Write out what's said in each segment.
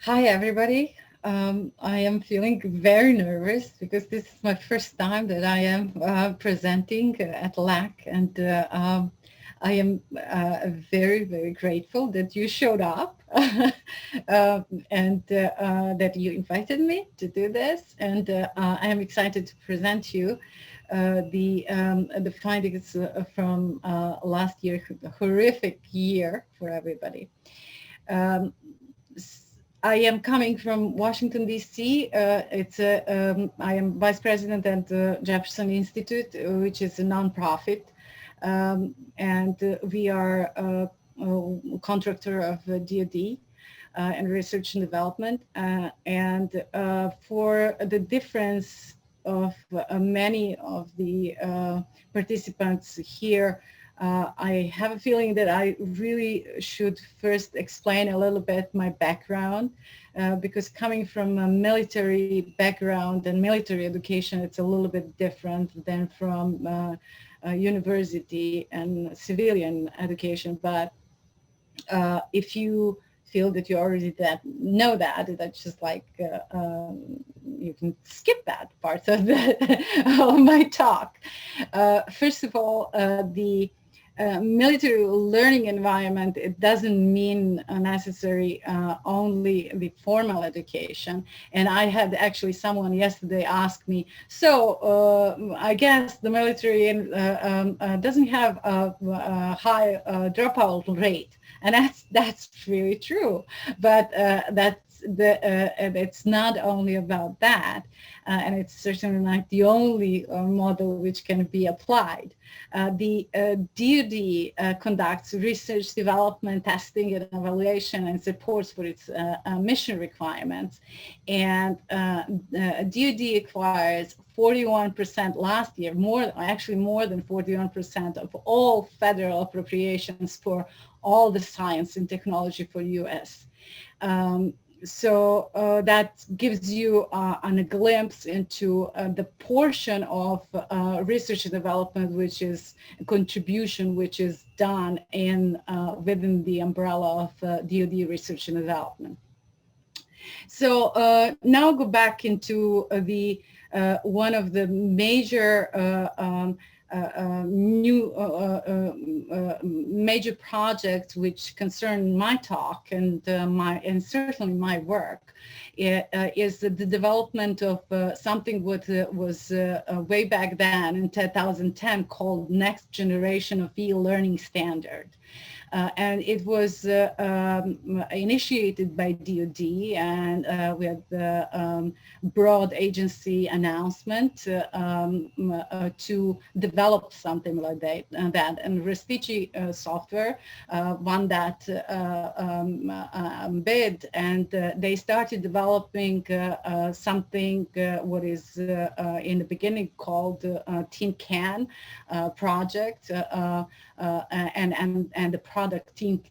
Hi, everybody. I am feeling very nervous because this is my first time that I am presenting at LAC, and I am very, very grateful that you showed up and that you invited me to do this. And I am excited to present you the findings from last year, horrific year for everybody. Um, I am coming from Washington, D.C. I am vice president at the Jefferson Institute, which is a nonprofit. And we are a contractor of DoD and research and development. And for the difference of many of the participants here, I have a feeling that I really should first explain a little bit my background, because coming from a military background and military education, it's a little bit different than from university and civilian education. But if you feel that you already know that's just like you can skip that part of, of my talk. First of all, the military learning environment, it doesn't mean necessary only the formal education. And I had actually someone yesterday ask me, so I guess the military doesn't have a high dropout rate. And that's really true. But it's not only about that, and it's certainly not the only model which can be applied. The DoD conducts research, development, testing, and evaluation, and supports for its mission requirements. And DoD acquires 41% last year, more than 41% of all federal appropriations for all the science and technology for U.S. So that gives you a glimpse into the portion of research and development, which is a contribution which is done in within the umbrella of DoD research and development. So now go back into the one of the major major projects which concern my talk and certainly my work is the development of something what was way back then in 2010 called Next Generation of E-Learning Standard. And it was initiated by DoD, and we had the broad agency announcement to develop something like that. And Restici software won that bid, and they started developing something what is in the beginning called Tin Can project, and the product Tin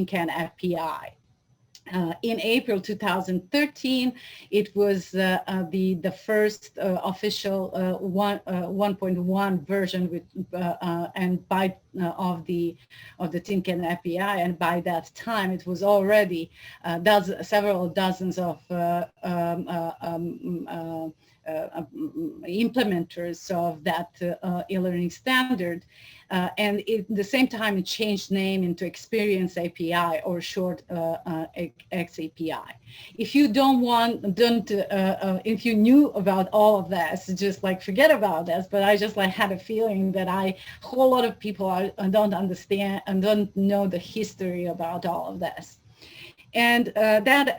Can API. In April 2013, it was the first official 1.1 version with, and by of the Tin Can API, and by that time it was already several dozens of implementers of that e-learning standard. And at the same time, it changed name into Experience API, or short xAPI. If you if you knew about all of this, just like forget about this. But I just like had a feeling that a whole lot of people don't understand and don't know the history about all of this. And that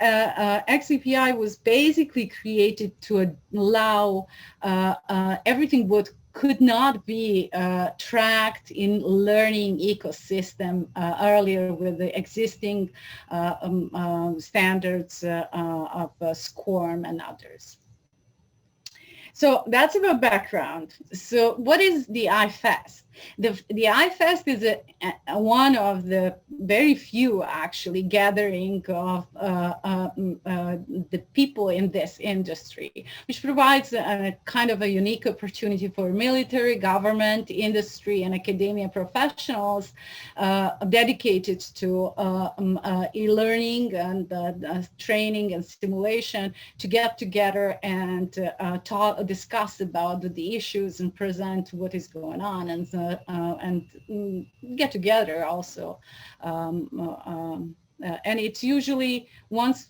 xAPI was basically created to allow everything what could not be tracked in learning ecosystem earlier with the existing standards of SCORM and others. So that's about background. So what is the iFest? The iFest is one of the very few actually gathering of the people in this industry, which provides a kind of a unique opportunity for military, government, industry, and academia professionals dedicated to e-learning and training and simulation to get together and discuss about the issues and present what is going on, and get together also. And it's usually once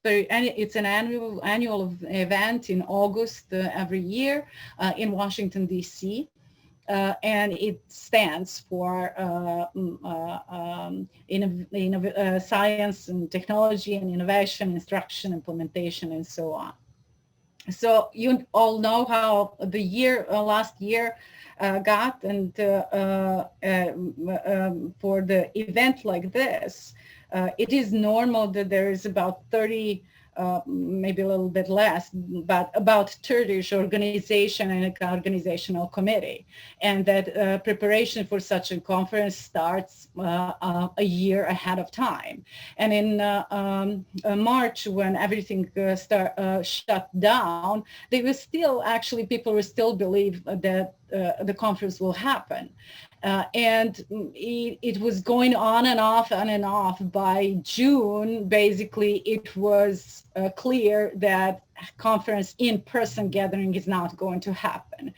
it's an annual event in August every year in Washington, D.C. And it stands for science and technology and innovation, instruction, implementation, and so on. So you all know how the last year got, and for the event like this, it is normal that there is about 30, maybe a little bit less, but about 30 organization and organizational committee, and that preparation for such a conference starts a year ahead of time. And in March, when everything shut down, they were still, actually, people will still believe that the conference will happen. And it was going on and off and off. By June, basically, it was clear that conference in-person gathering is not going to happen.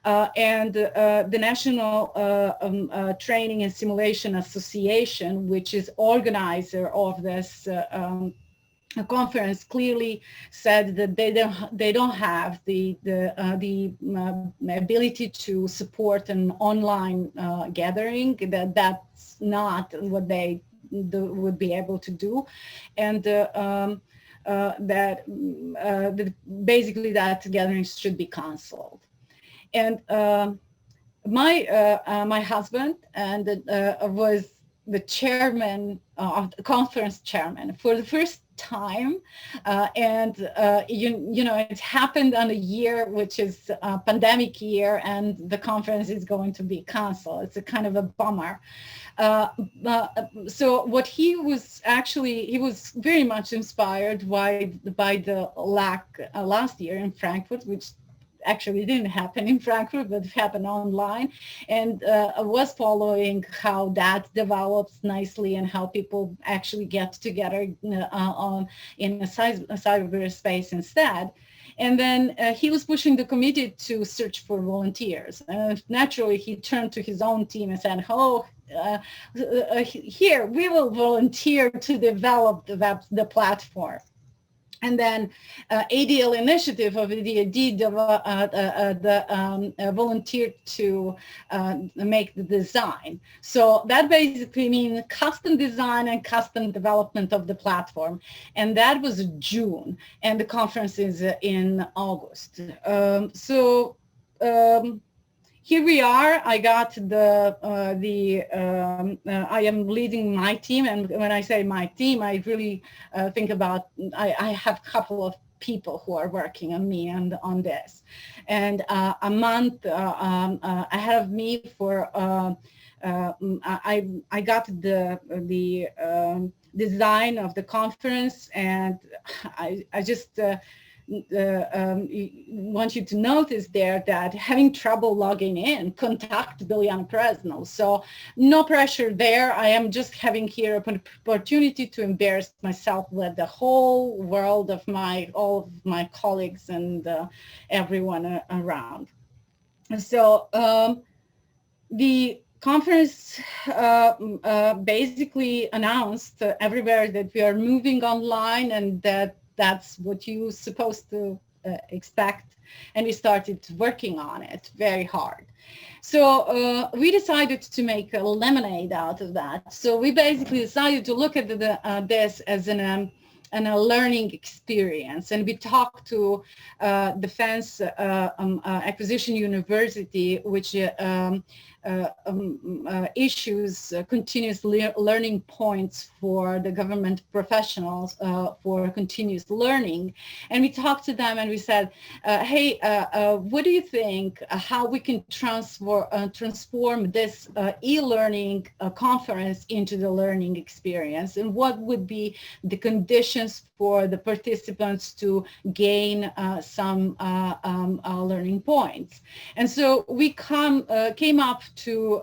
And the National Training and Simulation Association, which is organizer of this conference, clearly said that they don't have the ability to support an online gathering. That's not what they would be able to do, and basically that gatherings should be canceled. And my husband was the chairman of the conference chairman for the first time, and you know, it happened on a year which is a pandemic year, and the conference is going to be canceled. It's a kind of a bummer. So what he was very much inspired by the LAC last year in Frankfurt, which actually didn't happen in Frankfurt, but happened online, and was following how that develops nicely and how people actually get together in a cyberspace instead. And then he was pushing the committee to search for volunteers. And naturally, he turned to his own team and said, here, we will volunteer to develop the platform. And then ADL initiative of ADD volunteered to make the design. So that basically means custom design and custom development of the platform. And that was June, and the conference is in August. Here we are. I got I am leading my team, and when I say my team, I really think about, I have a couple of people who are working on me and on this. And a month ahead of me for, I got the design of the conference, and I just want you to notice there that having trouble logging in, contact Biljana Presnall. So no pressure there. I am just having here an opportunity to embarrass myself with the whole world of all of my colleagues and everyone around. So the conference basically announced everywhere that we are moving online, and that's what you're supposed to expect. And we started working on it very hard. So we decided to make a lemonade out of that. So we basically decided to look at this as an and a learning experience. And we talked to Defense Acquisition University, which issues continuous learning points for the government professionals for continuous learning. And we talked to them and we said, hey, what do you think how we can transform this e-learning conference into the learning experience, and what would be the conditions for the participants to gain some learning points. And so we came up to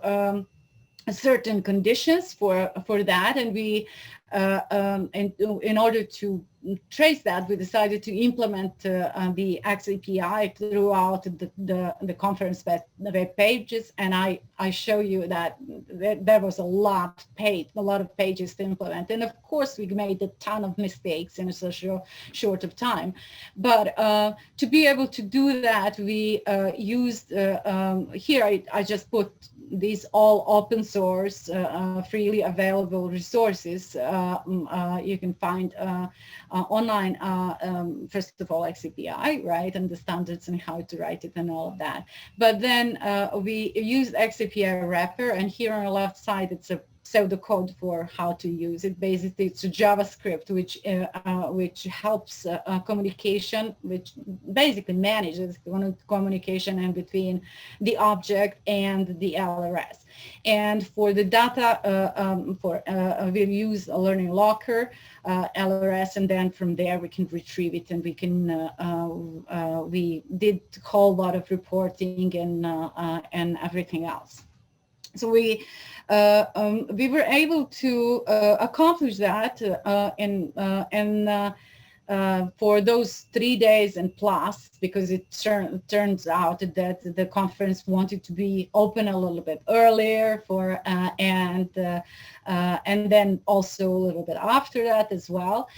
certain conditions for that, and we and in order to trace that, we decided to implement the xAPI throughout the conference web pages. And I show you that there was a lot of pages to implement. And of course, we made a ton of mistakes in such a short of time. But to be able to do that, we used, here I just put these all open source, freely available resources. You can find online, first of all, xAPI, right, and the standards and how to write it and all of that. But then we used xAPI wrapper, and here on the left side, it's a pseudocode for how to use it. Basically, it's a JavaScript which helps communication, which basically manages communication in between the object and the LRS. And for the data, we'll use a learning locker, LRS, and then from there we can retrieve it, and we can we did a whole lot of reporting and everything else. So we were able to accomplish that for those 3 days and plus, because it turns out that the conference wanted to be open a little bit earlier for and then also a little bit after that as well.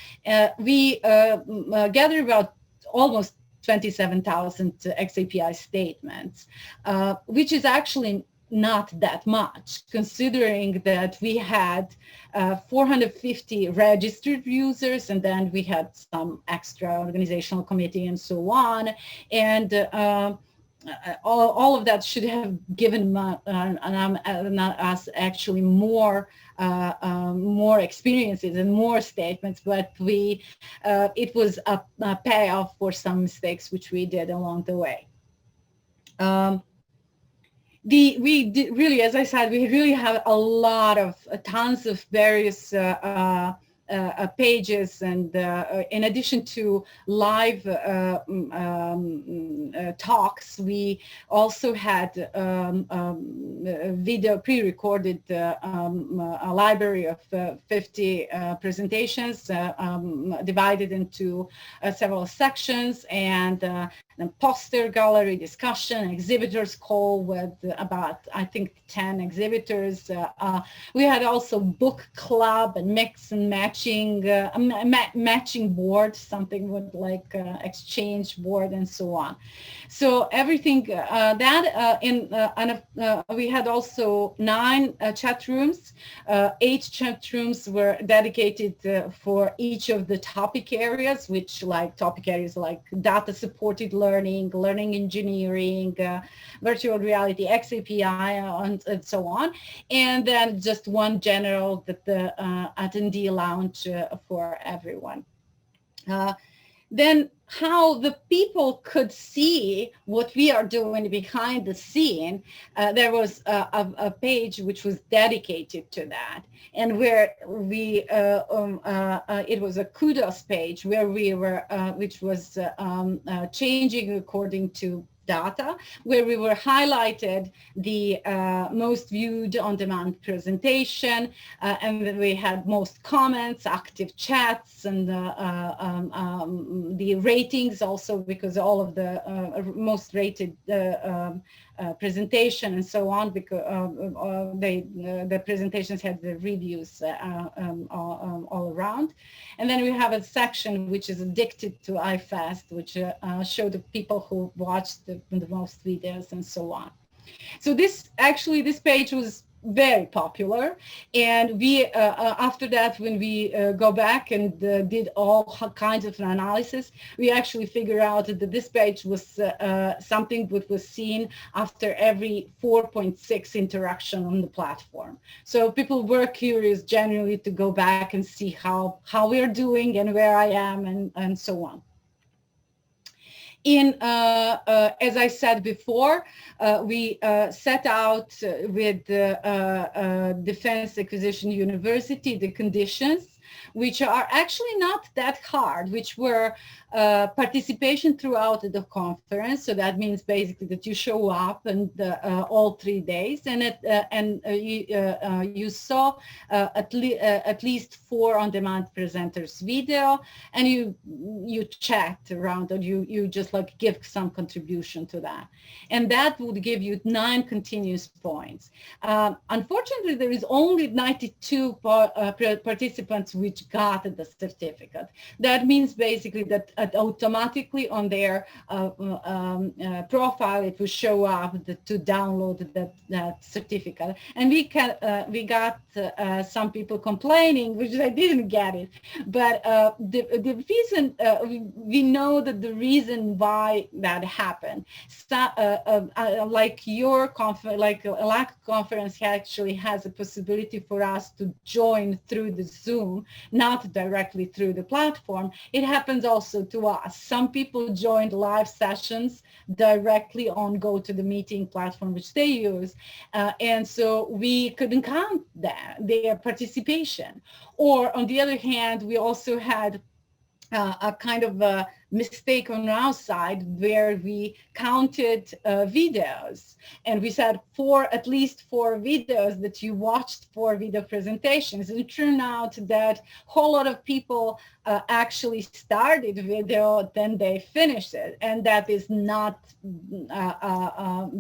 We gathered about almost 27,000 xAPI statements, which is actually not that much, considering that we had 450 registered users, and then we had some extra organizational committee and so on. And all of that should have given us actually more experiences and more statements, but it was a payoff for some mistakes which we did along the way. We did really, as I said, we really have a lot of tons of various pages, and in addition to live talks, we also had video pre-recorded a library of 50 presentations divided into several sections, and poster gallery discussion, exhibitors call with about, I think, 10 exhibitors. We had also book club and mix and matching, matching board, something with like exchange board and so on. So everything we had also 9 chat rooms. 8 chat rooms were dedicated for each of the topic areas, which topic areas like data supported learning, learning engineering, virtual reality, xAPI, and so on. And then just one general that the attendee lounge for everyone. Then how the people could see what we are doing behind the scene, there was a page which was dedicated to that, and where we it was a kudos page where we were which was changing according to data, where we were highlighted the most viewed on-demand presentation, and then we had most comments, active chats, and the ratings also, because all of the most rated presentation and so on, because the presentations had the reviews all around. And then we have a section which is addicted to iFest, which show the people who watched the most videos and so on. So this page was very popular. And we after that, when we go back and did all kinds of analysis, we actually figured out that this page was something that was seen after every 4.6 interaction on the platform. So people were curious generally to go back and see how we're doing and where I am, and so on. As I said before, we set out with Defense Acquisition University the conditions, which are actually not that hard, which were participation throughout the conference. So that means basically that you show up and all 3 days, and you saw at least 4 on-demand presenters video, and you chat around, or you just like give some contribution to that, and that would give you 9 continuous points. Unfortunately, there is only 92 participants which got the certificate. That means basically that automatically on their profile it will show up to download that certificate. And we got some people complaining, which I didn't get it, but the reason we know that the reason why that happened, like your conference, like a LAC conference actually has a possibility for us to join through the Zoom, not directly through the platform. It happens also to us. Some people joined live sessions directly on GoToTheMeeting platform, which they use, and so we couldn't count their participation. Or on the other hand, we also had a kind of a mistake on our side where we counted videos, and we said at least 4 videos that you watched 4 video presentations. And it turned out that a whole lot of people actually started video, then they finished it, and that is not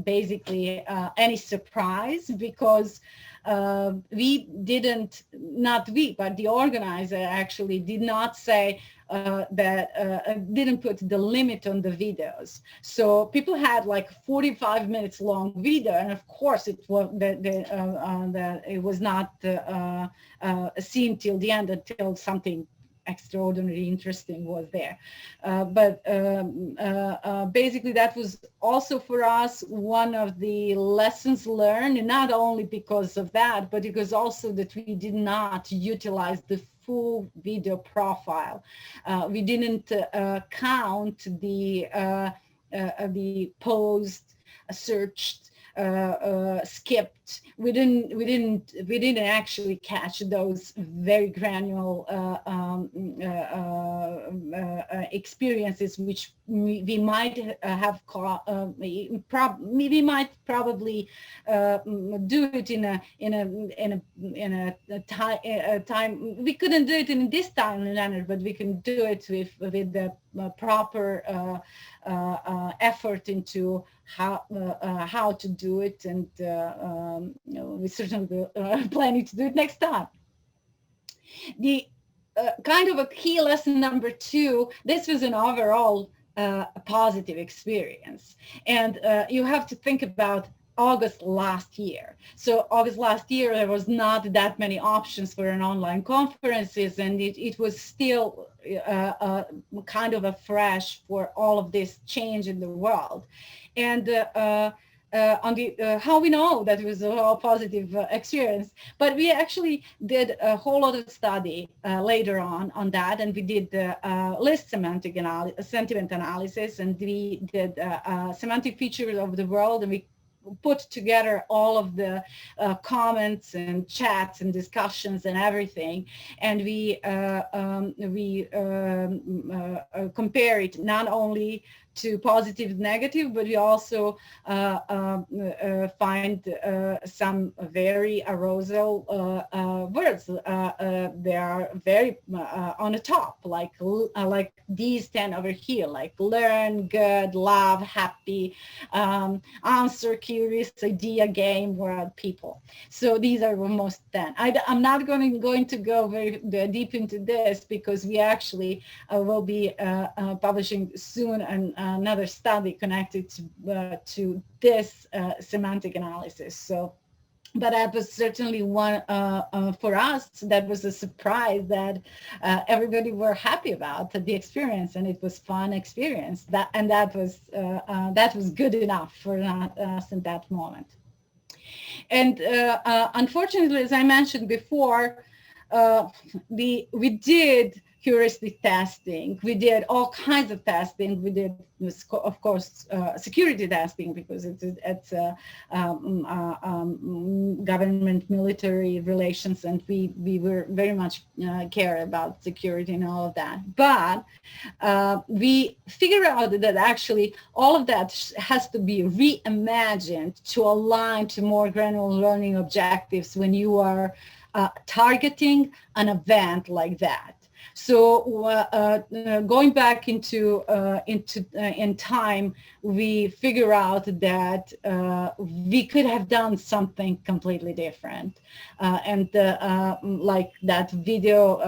basically any surprise, because we didn't, not we, but the organizer actually did not say didn't put the limit on the videos. So people had like 45 minutes long video, and of course it was it was not seen till the end, until something extraordinarily interesting was there. But basically that was also for us one of the lessons learned, and not only because of that, but because also that we did not utilize the full video profile. We didn't count the paused, searched, skipped. We didn't actually catch those very granular experiences, which we might have we might probably do it in a time. We couldn't do it in this time manner, but we can do it with the proper effort into how to do it, and we certainly planning to do it next time. The kind of a key lesson number 2, this was an overall positive experience, and you have to think about August last year. So August last year, there was not that many options for an online conferences, and it was still kind of a fresh for all of this change in the world. And on the how we know that it was a positive experience, but we actually did a whole lot of study later on that, and we did list sentiment analysis, and we did semantic features of the world, and we put together all of the comments and chats and discussions and everything, and we compare it not only to positive, negative, but we also find some very arousal words. They are very on the top, like these 10 over here, like learn, good, love, happy, answer, curious, idea, game, world, people. So these are almost 10. I'm not going to go very deep into this, because we actually will be publishing soon another study connected to this semantic analysis. So but that was certainly one for us. That was a surprise that everybody were happy about the experience, and it was fun experience. That was good enough for us in that moment. And unfortunately, as I mentioned before, we did heuristic testing. We did all kinds of testing. We did, of course, security testing, because it's government military relations, and we were very much care about security and all of that. But we figured out that actually all of that has to be reimagined to align to more granular learning objectives when you are targeting an event like that. So going back in time, we figure out that we could have done something completely different. Like that video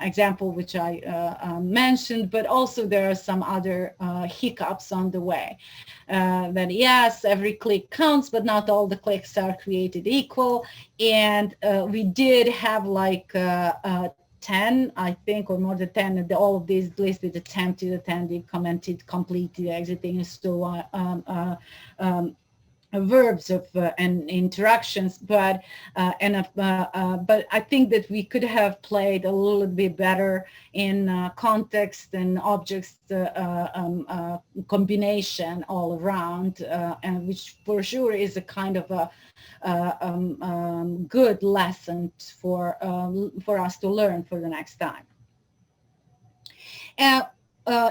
example which I mentioned, but also there are some other hiccups on the way. That yes, every click counts, but not all the clicks are created equal. And we did have like 10, I think, or more than 10, and all of these listed: attempted, attended, commented, completed, exiting, so verbs of and interactions. But I think that we could have played a little bit better in context and objects combination all around, and which for sure is a kind of a good lesson for us to learn for the next time.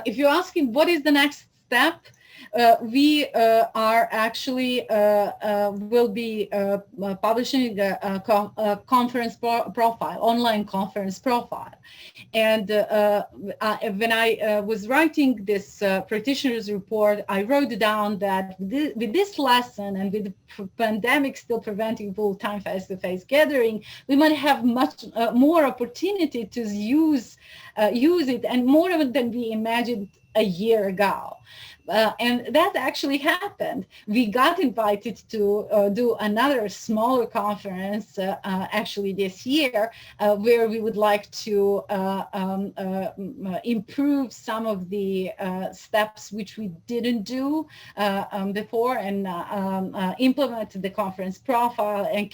If you're asking what is the next step, we are actually will be publishing a conference profile, online conference profile. And when I was writing this practitioner's report, I wrote down that with this lesson and with the pandemic still preventing full-time face-to-face gathering, we might have much more opportunity to use it, and more than we imagined a year ago. And that actually happened. We got invited to do another smaller conference actually this year, where we would like to improve some of the steps which we didn't do before, and implement the conference profile and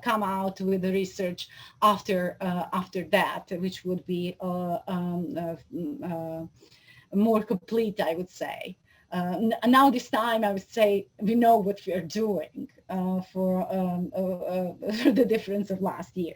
come out with the research after that, which would be more complete, I would say. Now this time, I would say we know what we are doing for the difference of last year.